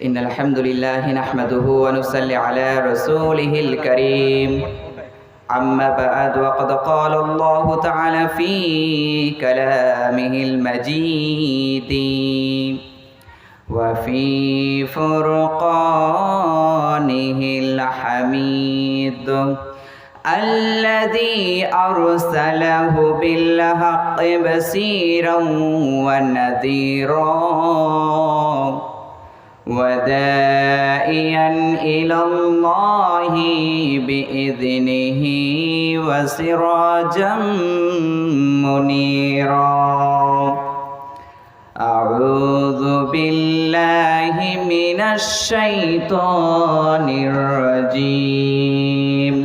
إن الحمد لله نحمده ونصلي على رسوله الكريم أما بعد وقد قال الله تعالى في كلامه المجيد وفي فرقانه الحميد الذي أرسله بالحق بشيرا ونذيرا وداعيا إلى الله بإذنه وسراجا منيرا أعوذ بالله من الشيطان الرجيم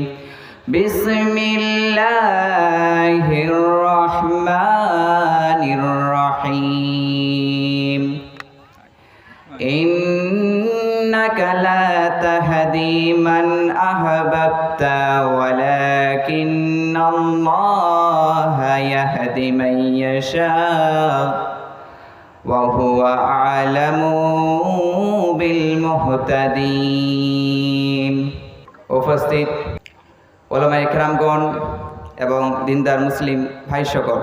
بسم الله الرحمن الرحيم إنك لا تهدي من أحببت ولكن الله يهدي من يشاء وهو أعلم بالمهتدين উপস্থিত ওলামা ইকরামগণ এবং দিনদার মুসলিম ভাই সকল,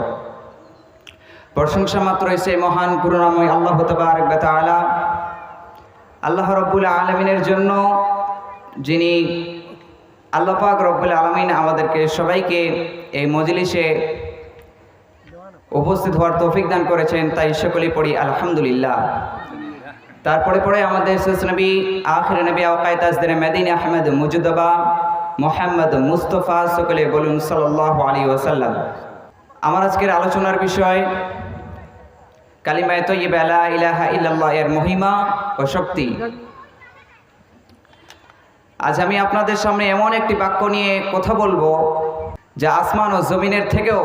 প্রশংসা মাত্র সেই মহান করুণাময় আল্লাহ তাবারক ওয়া তাআলা, আল্লাহ রব্বুল আলামিনের জন্য, যিনি আল্লাহ পাক রব্বুল আলামিন আমাদেরকে সবাইকে এই মজলিসে উপস্থিত হওয়ার তৌফিক দান করেছেন, তাই সকলেই পড়ি আলহামদুলিল্লাহ। তারপরে পরে আমাদের শেষ নবী আখির নবী আওকায়ে তাজদারে মদিনা আহমদ মুজতবা মুহাম্মদ মুস্তাফা, সকলে বলুন সাল্লাল্লাহু আলাইহি ওয়াসাল্লাম। আমার আজকের আলোচনার বিষয় কালিমায়ে তাইয়্যিবা লা ইলাহা ইল্লাল্লাহ এর মহিমা ও শক্তি। আজ আমি আপনাদের সামনে এমন একটি বাক্য নিয়ে কথা বলবো যা আসমান ও জমিনের থেকেও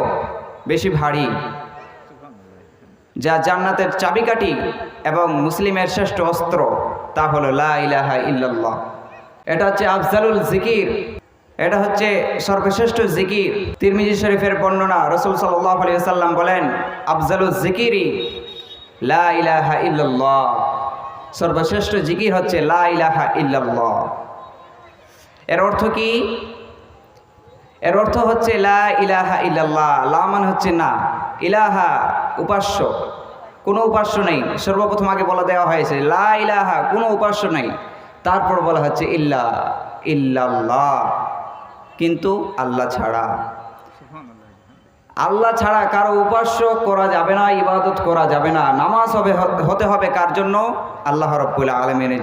বেশি ভারী, যা জান্নাতের চাবিকাঠি এবং মুসলিমের শ্রেষ্ঠ অস্ত্র, তা হলো লা ইলাহা ইল্লাল্লাহ। এটা হচ্ছে আফজালুল জিকির, এটা হচ্ছে সর্বশ্রেষ্ঠ জিকির। তিরমিজি শরীফের বর্ণনা, রাসূল সাল্লাল্লাহু আলাইহি ওয়াসাল্লাম বলেন, আফজালুজ জিকিরি লা ইলাহা ইল্লাল্লাহ। সর্বশ্রেষ্ঠ জিকির হচ্ছে লা ইলাহা ইল্লাল্লাহ। এর অর্থ কি? এর অর্থ হচ্ছে লা ইলাহা ইল্লাল্লাহ। লা মানে হচ্ছে না, ইলাহা উপাস্য, কোনো উপাস্য নেই। সর্বপ্রথম আগে বলা দেওয়া হয়েছে লা ইলাহা, কোনো উপাস্য নেই। তারপর বলা হচ্ছে ইল্লাল্লাহ, কিন্তু আল্লাহ ছাড়া। আল্লাহ ছাড়া কারো উপাস্য করা যাবে না, ইবাদত করা যাবে না। নামাজ হতে হবে কার জন্য? আল্লাহ রাব্বুল আলামিনের।